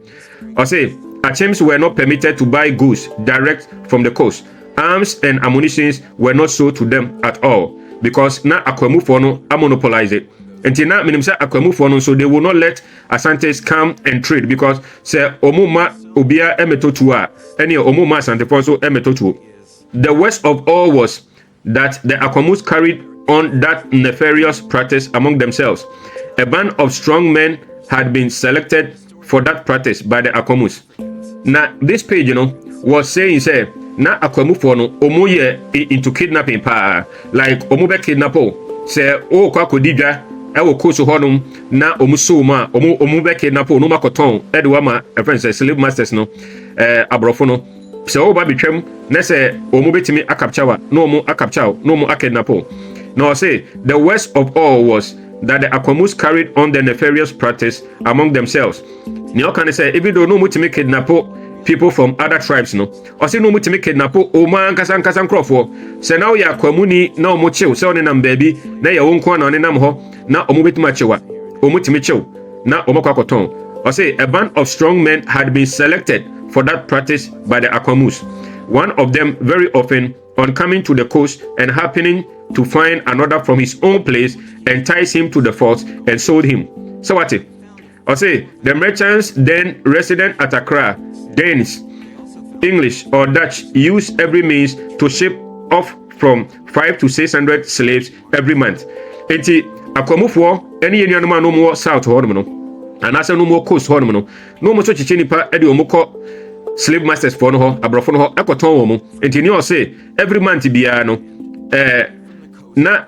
Or say Achims were not permitted to buy goods direct from the coast. Arms and ammunitions were not sold to them at all because na Akwamu fono monopolize it. Until now, minimum say Akwamu fono, so they will not let Asantes come and trade because say omuma obia emetotua any omuma Asante so emetotu. The worst of all was that the Akwamus carried on that nefarious practice among themselves. A band of strong men had been selected for that practice by the Akwamus. Now this page, was saying say na Akwamu fono omoye into kidnapping pa like omobe kidnapo say o kwa kodidwa ewo koso honum na omuso ma omube kidnapo no makoton edwa ma friends slave masters no abrofo no say o ba betwem na say omubetimi akapchawa no omu akapchaw no omu akidnapo. Now say the worst of all was that the Akwamus carried on the nefarious practice among themselves. Nyo can say even though no mutimi kidnapo people from other tribes, no, or say no mutimi kidnapo o man kasan krofo. Say now ya Akwamuni na omu chill, say on nam baby, na ya wonko na nam ho, na omubetuma chiwa, omutimi chill, na omokwakoton. Or say a band of strong men had been selected for that practice by the Akwamus. One of them very often, on coming to the coast and happening to find another from his own place, enticed him to the fort and sold him. So what? Or say the merchants then resident at Accra, Danes, English or Dutch use every means to ship off from 500 to 600 slaves every month. Enti Akwamufo any anyone no more south hormono and asa no more coast hormono no more so chichenipa edi omukọ slave masters for no abrofo no ekoton wo mu. Enti ni o say every month bia no na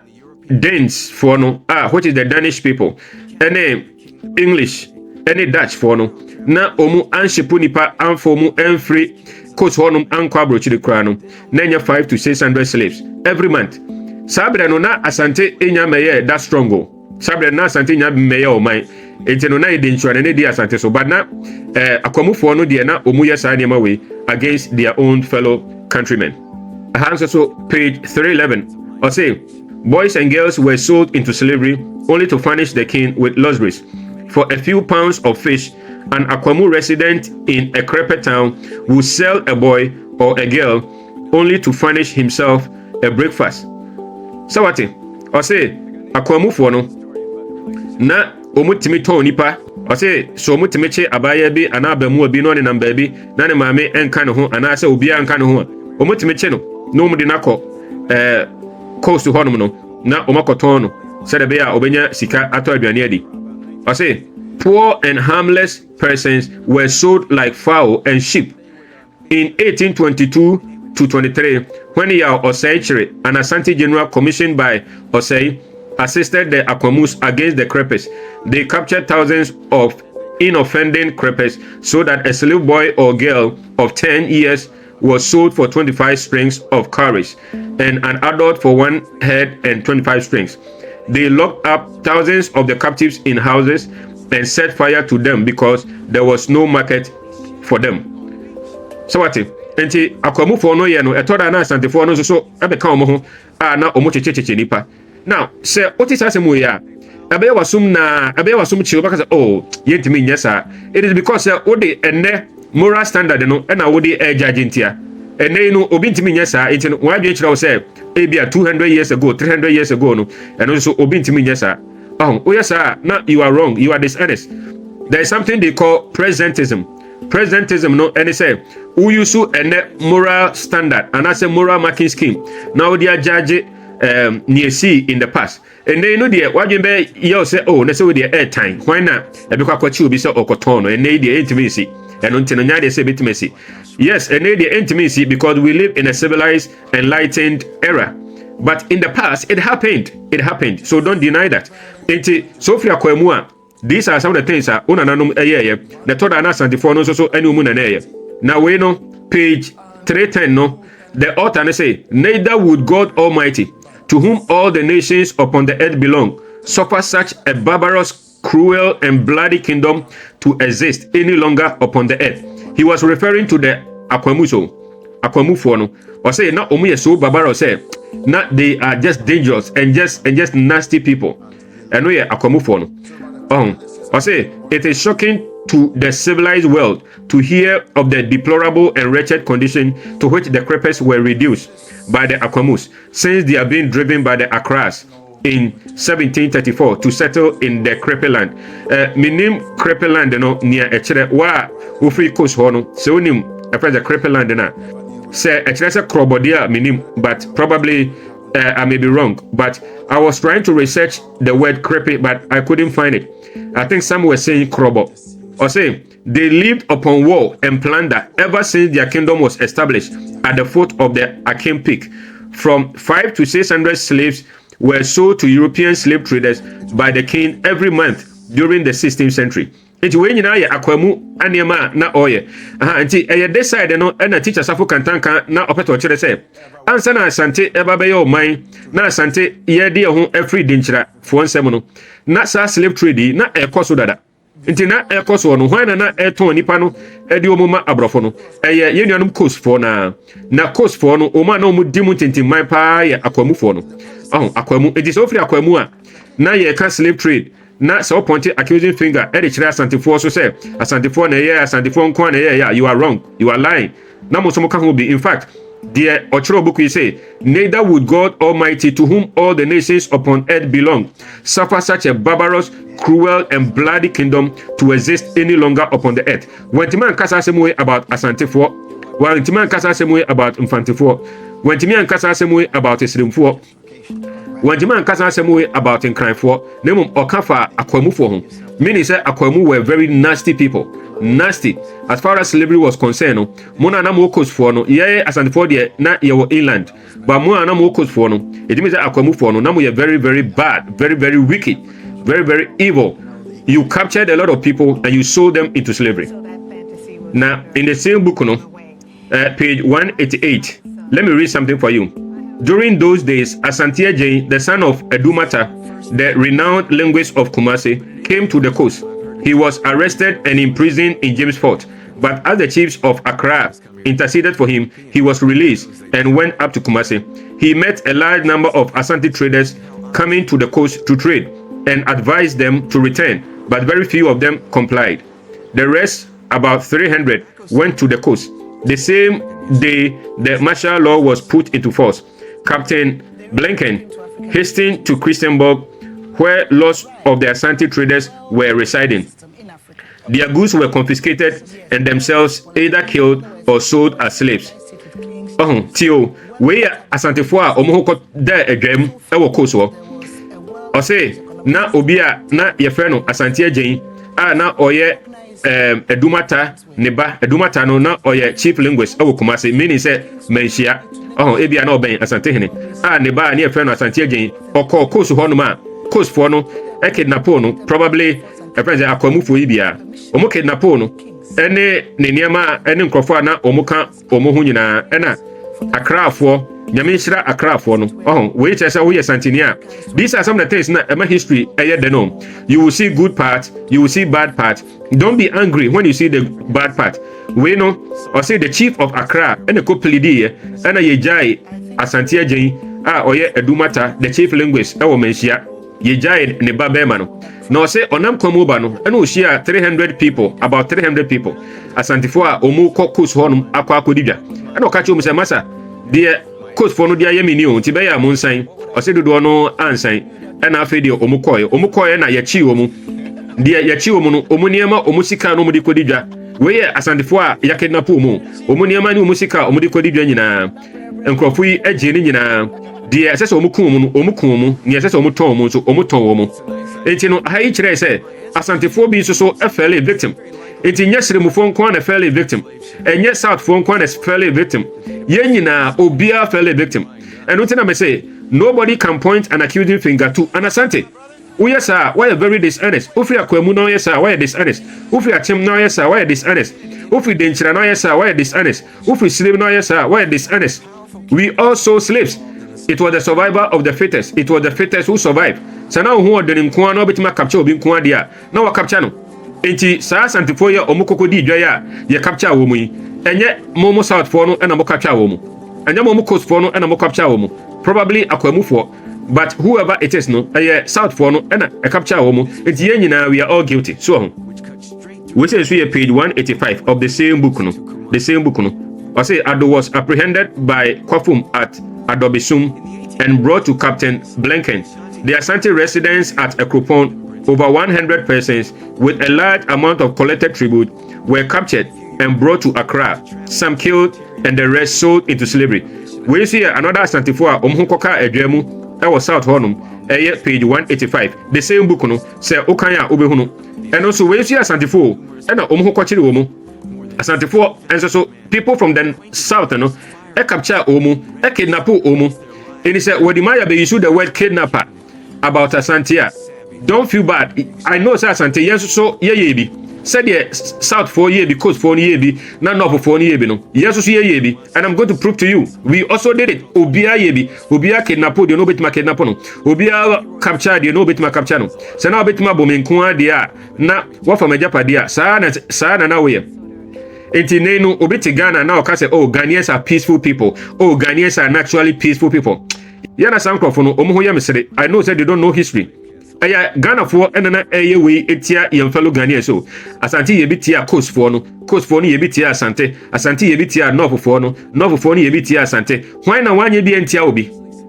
Danes for no which is the Danish people, any English, any Dutch for no na omu anshipu nipa anfomu enfree coast honum ankwa brochi de krano na nya 500 to 600 slaves every month. Sabre no na Asante enya meye that strong. Sabre na Asante enya meye o man enti no na edinchwa na di Asante so but na Akwamufo no de na omu yesa niema we against their own fellow countrymen. Also page 311 or say boys and girls were sold into slavery only to furnish the king with luxuries. For a few pounds of fish, an Akwamu resident in a crepper town would sell a boy or a girl only to furnish himself a breakfast. So what? Or say Akwamu for no na omutimi ton nipa or say so omutimi che abaya bi anabamu bi no ne namba bi na ne maame enka ne ho ana say obi anka ne ho omutimi che no mu de nakọ coast to honum no na omakoton no said be a obenya sika ato aduane adi. I say poor and harmless persons were sold like fowl and sheep. In 1822 to 23, when Yao Osei, an Asante general commissioned by Osei, assisted the Akwamus against the Crepes, they captured thousands of inoffending Crepes so that a slave boy or girl of 10 years was sold for 25 strings of cowries and an adult for 1 head and 25 strings. They locked up thousands of the captives in houses and set fire to them because there was no market for them. So what? Enti Akwamu for no ye no etoda na Asante for no so ebeka omo ho na omo checheche nipa. Now, say what is asem we ya? Abe wasum chiwo baka say oh, yentimi nyesa. It is because wode ene moral standard no na wode judge ntia. Ene no obi ntimi nyesa, enti no wadwe kira wo say ebia 200 years ago, 300 years ago no, and so obi ntimi nyesa. Oh, yes now you are wrong, you are dishonest. There is something they call presentism. Presentism no, and they say who use a moral standard and as a moral marking scheme. Now they are judge near sea in the past. And they know the what you be you say oh let's say with the air time. Why not? Because kwachi obi say okotono and they the intimacy and until now they say intimacy. Yes, and they the intimacy because we live in a civilized, enlightened era. But in the past, it happened. It happened. So don't deny that. Sophia Akwamu, these are some of the things that unanum the third and Asante for no so any woman now we know page 310 no the author say neither would God Almighty, to whom all the nations upon the earth belong, suffer such a barbarous, cruel, and bloody kingdom to exist any longer upon the earth. He was referring to the Akwamu for no, or say not only so barbarous say not they are just dangerous and just nasty people. And we are Akwamu for no. I say it is shocking to the civilized world to hear of the deplorable and wretched condition to which the Crepes were reduced by the Akwamus since they are being driven by the Akras in 1734 to settle in the Crepe land. Minim Crepe land no near Echere wa ufri coast hono so nim after the Crepe land na say Echere Krobodia minim, but probably I may be wrong, but I was trying to research the word crepe, but I couldn't find it. I think some were saying krobo. Or say they lived upon war and plunder ever since their kingdom was established at the foot of the Akim Peak. From 500 to 600 slaves were sold to European slave traders by the king every month during the 16th century. Enti we nyina ya Akwamu anema na oye. Enti decide no na teacher Sarfo Kantanka na opeto kire say ansa na Asante eba be yo man na Asante ye de ho every dinchira fo nsem no na sa slave trade na ekoso dada. Enti na ekoso no hwan na eton nipa no edi omuma abrofo no ye nuanum coast for na coast for no o ma na omu dimu tintin man pa ya Akwamu for no. Akwamu edi so free Akwamu a na ye ka slave trade na so pointing accusing finger e dey kire Asante for so say Asante for na ye Asante for nko na ye you are wrong, you are lying. Na mo so mo ka ho be in fact the Ochro book you say neither would God Almighty, to whom all the nations upon earth belong, suffer such a barbarous, cruel, and bloody kingdom to exist any longer upon the earth. When Timan Kasa Semwe about Asante for, when Timan Kasa Semwe about Infante for, when Timan Kasa Semwe about Isrim for, when Timan Kasa Semwe about in crime for, Nemum Okafa Akwamu for him. Meaning say Akwamu were very nasty people. Nasty as far as slavery was concerned. No, Mona na mo coast for no, yeah, Asante for the na ye were inland, but Mona na mo coast for no. It means that Akwamu for no, now we are very, very bad, very, very wicked, very, very evil. You captured a lot of people and you sold them into slavery. Now, in the same book, no, page 188, let me read something for you. During those days, Asante Jane, the son of Edumata, the renowned linguist of Kumasi, came to the coast. He was arrested and imprisoned in James Fort, but as the chiefs of Accra interceded for him, he was released and went up to Kumasi. He met a large number of Asante traders coming to the coast to trade and advised them to return, but very few of them complied. The rest, about 300, went to the coast. The same day, the martial law was put into force. Captain Blinken hastened to Christiansburg, where lots of the Asante traders were residing. Their goods were confiscated and themselves either killed or sold as slaves. Tio, we Asante for omohoko da edwem ewo koso. O say na obia na ye frɛ Asante agyen a na oye Edumata neba Edumata no na oye chief linguist ewo Kumasi, meaning say Manhyia. Ebia na oben Asante hene a neba na ye frɛ Asante agyen okɔ koso ho no ma coast for no e kidnapo no probably a president Akwamu for ibia omo kidnapo no ene ne niema ene nkrofo na omo ka omo ho nyina ena Akrafo nyame nhira Akrafo no we chese wo ye Santinia. These are some of the things na ema history the no. You will see good part, you will see bad part. Don't be angry when you see the bad part. we no or say the chief of Accra and the co-pleadie and a yejai Asante agent oye edumata the chief linguist Manhyia yejai ne babema no na say onam kwamuba no and o share 300 people, about 300 people Asantifo a omu kokos honum akwa akodidwa and o ka che say masa de coast for no dia yemini o nti be ya monsan o say dodo no ansan and afi de omu koye na yachi omu de yachi omu no omu niema omu sika no mu de kodidwa we ye Asantifo a yakidnap omu niema ni omu sika omu de kodidwa nyina enkrofo yi agye ni nyina de asese omu kun mu ni asese omu ton mu so omu ton omu enti no hayi kire se Asantifo bi so fairly victim enti nyesremufo nko na fairly victim enye southfo nko na fairly victim ye nyina obia fairly victim and until I say nobody can point an accusing finger to an Asante. Oh yes sir, why very dishonest? Ufi Akwamu no yes sir, why dishonest? Ufi Atem no yes sir, why dishonest? Ufi Denchira no yes sir, why dishonest? Ufi slave no yes sir, why dishonest? We also slaves. It was the survivor of the fittest. It was the fittest who survived. So now who are the nkuwa no betima capture obi nkuwa dia. Na wa capture no. Enti saa Asantifo ya omukoko di dwa ya capture wo mu yi. Enye momo south for no na mo capture wo mu. Enye momo coast for no na mo capture wo mu. Probably Akwamu for, but whoever it is no south for no na capture wo mu. Enti ye nyina we are all guilty. So we say page 185 of the same book no. The same book no. I say Ado was apprehended by Kwafum at Adobisum and brought to Captain Blanken. The Asante residents at Ekropon, over 100 persons with a large amount of collected tribute, were captured and brought to Accra. Some killed and the rest sold into slavery. We see another Asantifo Omhukoka Edwemu, that was South Honum, page 185. The same book no say Okanya Ubehunu. And also we see Asantifo and Omhukochiri Womu. Asantifo and so people from the south no capture Omu, kidnap Omu. And he said, Wode Maya be use the word kidnapper about Asante. Don't feel bad. I know Asante, yes, so ye be. Said ye south for ye because for ye be, not north for ye be no. Yes, so ye be. And I'm going to prove to you. We also did it. Obia ye be. Obia kidnap, you know, bit ma kidnap no. Obia capture, you know, bit ma capture no. So now bit ma bomenkwa dia. Na, what for my japa dia. Sana na we. Enti nenu obiti Ghana now can say, oh, Ghanaians are peaceful people. Oh, Ghanaians are naturally peaceful people. Yana Sankofono, Omohoya Mesere, I know that they don't know history. Aya Ghana for enana way etia yem fellow Ghanaians so. Asanti yebitia coast for no yebitia Asante. Asanti yebitia north for no yebitia Asante. Why na one yebi entia obi?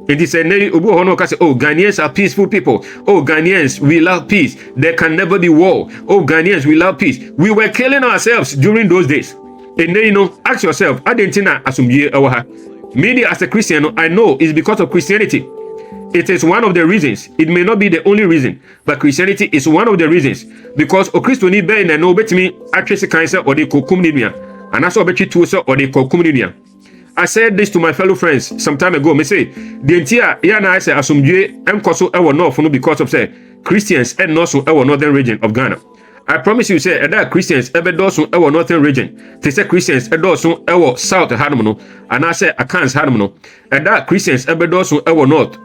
Enti say ne obu hono ka say, oh, Ghanaians are peaceful people. Oh, Ghanaians, we love peace. There can never be war. Oh, Ghanaians, we love peace. We were killing ourselves during those days. And then, you know, ask yourself, Adentina asumye awaha. Me as a Christian, I know it's because of Christianity. It is one of the reasons. It may not be the only reason, but Christianity is one of the reasons. Because o Christo ni be na no betimi atwese kanse or de kokum ni nua. Anaso obetwi tuo se or de kokum ni nua. I said this to my fellow friends some time ago. Me say, the entire yana I say asumdwe enkoso ewo north no because of say Christians and also ewo northern region of Ghana. I promise you say that Christians ebedoso ewo northern region. They say Christians edoso ewo south hanum no. And I say Akans hanum no. And that Christians ebedoso ewo north.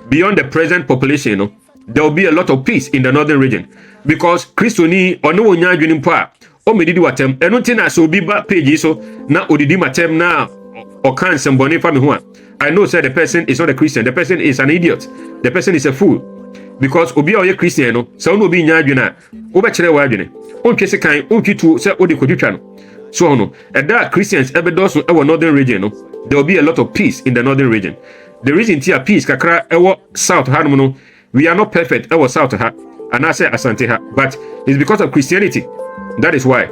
Beyond the present population, no, there will be a lot of peace in the northern region because Christoni or no one yajun pa or medidi watem and nothing so be back page so na odidi matem na or can somebody family one. I know say the person is not a Christian, the person is an idiot, the person is a fool because obi oye Christian no so no be nyajuna obechere wadwene onkwese kan onkitu say odi kodutwa no so no and that Christians ebedoso our northern region no there will be a lot of peace in the northern region. The reason tia peace kakra ewo south hanum no we are not perfect ewo south ha and I say Asante ha but it's because of Christianity. That is why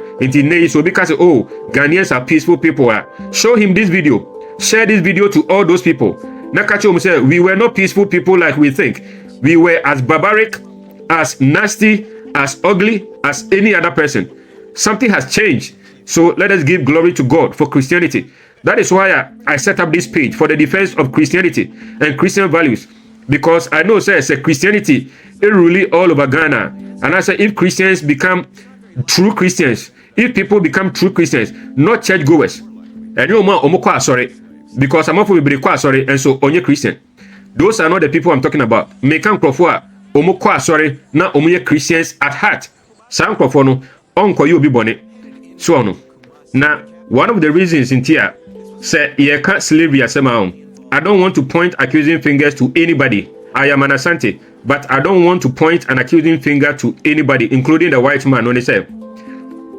so because oh Ghanaians are peaceful people. Show him this video, share this video to all those people. Nakacho say we were not peaceful people like we think. We were as barbaric, as nasty, as ugly as any other person. Something has changed. So let us give glory to God for Christianity. That is why I set up this page for the defense of Christianity and Christian values. Because I know, say Christianity is really all over Ghana. And I say if Christians become true Christians, if people become true Christians, not churchgoers, and you know, sorry, because I'm not sorry, and so only Christian. Those are not the people I'm talking about. Mekan Krofua, omokwa sorry, na omuye Christians at heart. Sam Krofono, onko you be bonnet. So no. Now, one of the reasons in here, say, you can't slavery as I don't want to point accusing fingers to anybody. I am an Asante, but I don't want to point an accusing finger to anybody, including the white man. When they say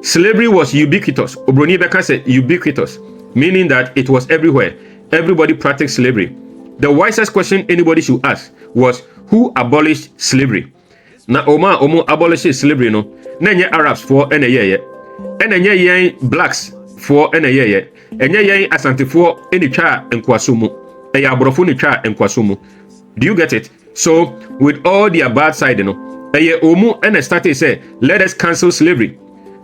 slavery was ubiquitous, Obroni Beka said ubiquitous, meaning that it was everywhere. Everybody practiced slavery. The wisest question anybody should ask was, who abolished slavery? Na omo abolished slavery no. Na nye Arabs for NAYE. NAYE yen blacks for NAYE. Enye yen Asante for any cha enkwasumu. Eya abrofo ni cha enkwasumu. Do you get it? So with all their bad side, eye omu and started say, let us cancel slavery.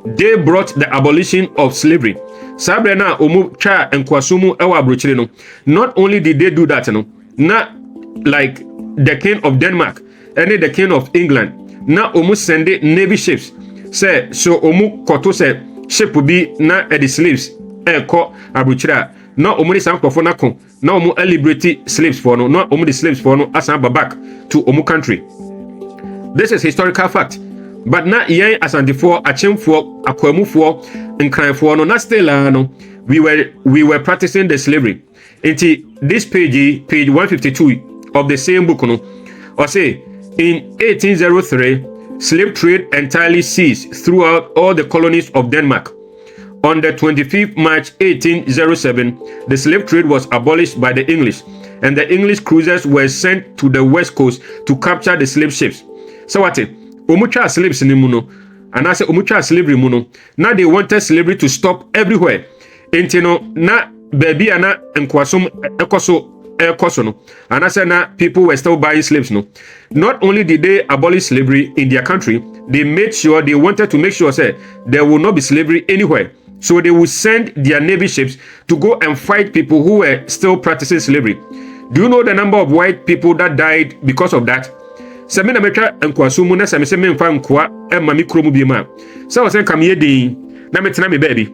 They brought the abolition of slavery. Sabrena omu cha enkwasumu ewa abrochire no. Not only did they do that, not like the king of Denmark and the king of England. Na omu sende navy ships. Say so omu koto say ship will be na the slaves ko abrochire. Na omu ni sam kofo na kon. Na omu liberate slaves for no. Na omu the slaves for no asamba back to omu country. This is historical fact. But na yen Asante for Achim for Akwamu for Nkran for no na still no we were practicing the slavery. Into this page 152 of the same book no or say in 1803 slave trade entirely ceased throughout all the colonies of Denmark. On the 25th March 1807 the slave trade was abolished by the English and the English cruisers were sent to the west coast to capture the slave ships. So what Omucha slaves ni muno, and I say Omucha slavery muno. Now they wanted slavery to stop everywhere. Intino na baby ana enkwasum ekoso no. And I say na people were still buying slaves no. Not only did they abolish slavery in their country, they made sure they wanted to make sure say there will not be slavery anywhere. So they would send their navy ships to go and fight people who were still practicing slavery. Do you know the number of white people that died because of that? Semena metra enkwasumu na semese memfa nkwa mami kromu bi ma. So I say come here din na metena me baby.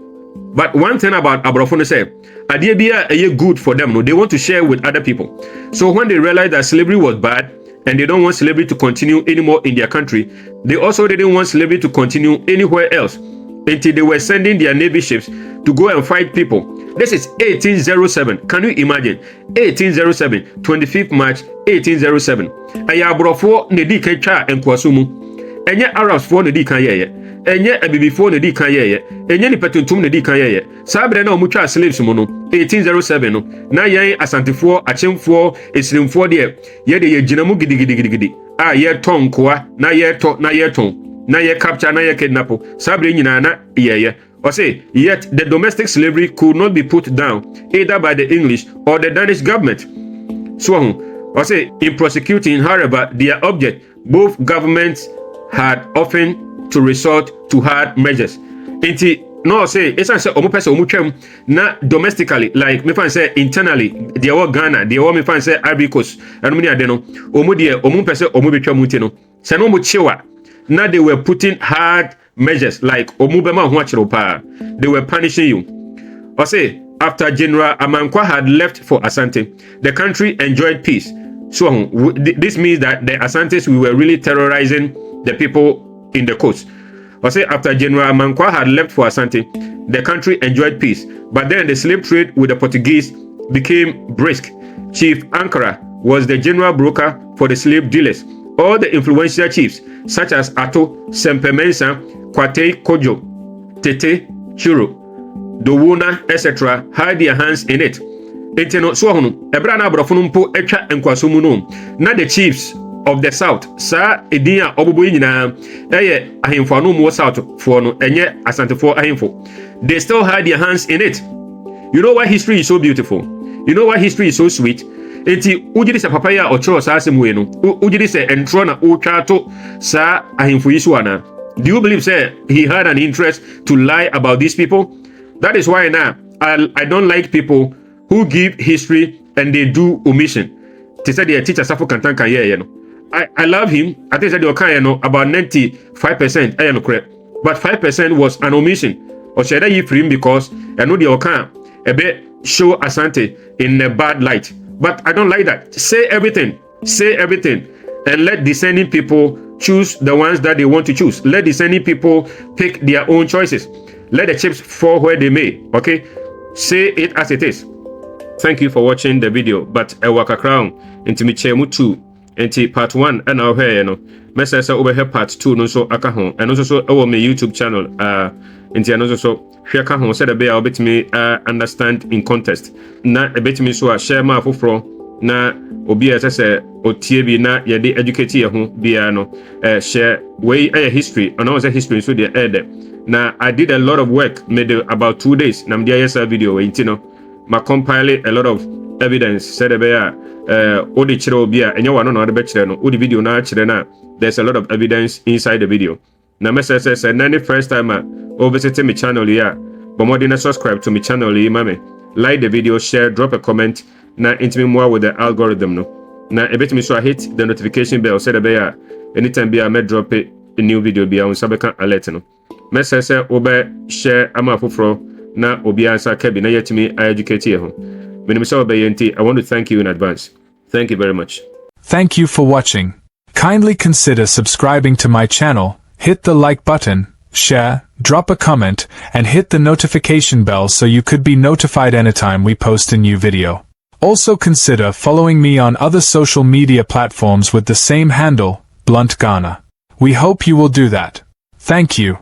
But one thing about abrofo no say adie bia eye good for them no, they want to share with other people. So when they realized that slavery was bad and they don't want slavery to continue anymore in their country, they also didn't want slavery to continue anywhere else until they were sending their navy ships to go and fight people. This is 1807. Can you imagine? 1807, 25th March 1807. Aya abrofo ne di kan twa enkwasumu. Enye Arabs for ne di kan yeye. Enye abibifo ne di kan yeye. Enye ni petuntum ne di kan yeye. Sabre na omutwa slaves mu no 1807 no. Na yen asantifo, achemfo, esrimfo de ye de ye ginamu gidigidi. Ah ye ton koa, na ye to, na ye ton. Na ye capture, na ye kidnap. Sabre nyina na yeye. Or say, yet the domestic slavery could not be put down either by the English or the Danish government. So, or say, in prosecuting, however, their object, both governments had often to resort to hard measures. No, say, it's not say, na domestically, like me fan say internally, they were Ghana, they were me fan say Ivory Coast, and many adeno, now they were putting hard measures like omubema huachiropa. They were punishing you. Or say, after General Amankwa had left for Asante, the country enjoyed peace. So this means that the Asantis, we were really terrorizing the people in the coast. Or say, after General Amankwa had left for Asante, the country enjoyed peace. But then the slave trade with the Portuguese became brisk. Chief Ankara was the general broker for the slave dealers. All the influential chiefs, such as Ato, Sarfo-Mensah, Kwate Kojo, Tete, Chiro, Dowona, etc., had their hands in it. Eteno Swahunu, Ebrana Brofunumpo, Echa and Kwasumunum, not the chiefs of the south, Sa Edia Obuina, Eye Ahimfano more south for no, and yet Asante for Ahimfo. They still had their hands in it. You know why history is so beautiful? You know why history is so sweet? Enti ujiri se papaya ochro sa asemwe no ujiri se entro na utwa to sa ahimfo yisu ana. Do you believe say he had an interest to lie about these people? That is why now I don't like people who give history and they do omission. They said their teacher Sarfo Kantanka you know. I love him. I think that okay, you know, about 95% I know correct. But 5% was an omission. Or should I give him because I know the okay a bit show Asante in a bad light. But I don't like that. Say everything, and let discerning people choose the ones that they want to choose. Let discerning people pick their own choices. Let the chips fall where they may. Okay, say it as it is. Thank you for watching the video. But a waka crown into me chemu 2 into part 1 and our hair, you know. Message over here part 2 no so akaho and also our my YouTube channel into another so share kaho said a bit a bit me understand in context. Na a bit me so share ma fufro na obi say otie bi na ye de educate ye ho bia no share way history and also history so the air. Now I did a lot of work made about 2 days na mdia yesa video we you know ma compile a lot of evidence said about odi chire obi a enye wano na ode be chire no odi video na chire na there's a lot of evidence inside the video. Na message says na first time visit my channel here but more than subscribe to my channel here mame like the video, share, drop a comment na intimi more with the algorithm no na ebet me so I hit the notification bell said about anytime be I may drop a new video be on sabeka alert no message say obe share ama foforo na obi ansa kabi na yetimi educate ye ho. I want to thank you in advance. Thank you very much. Thank you for watching. Kindly consider subscribing to my channel, hit the like button, share, drop a comment, and hit the notification bell so you could be notified anytime we post a new video. Also consider following me on other social media platforms with the same handle, BluntGhana. We hope you will do that. Thank you.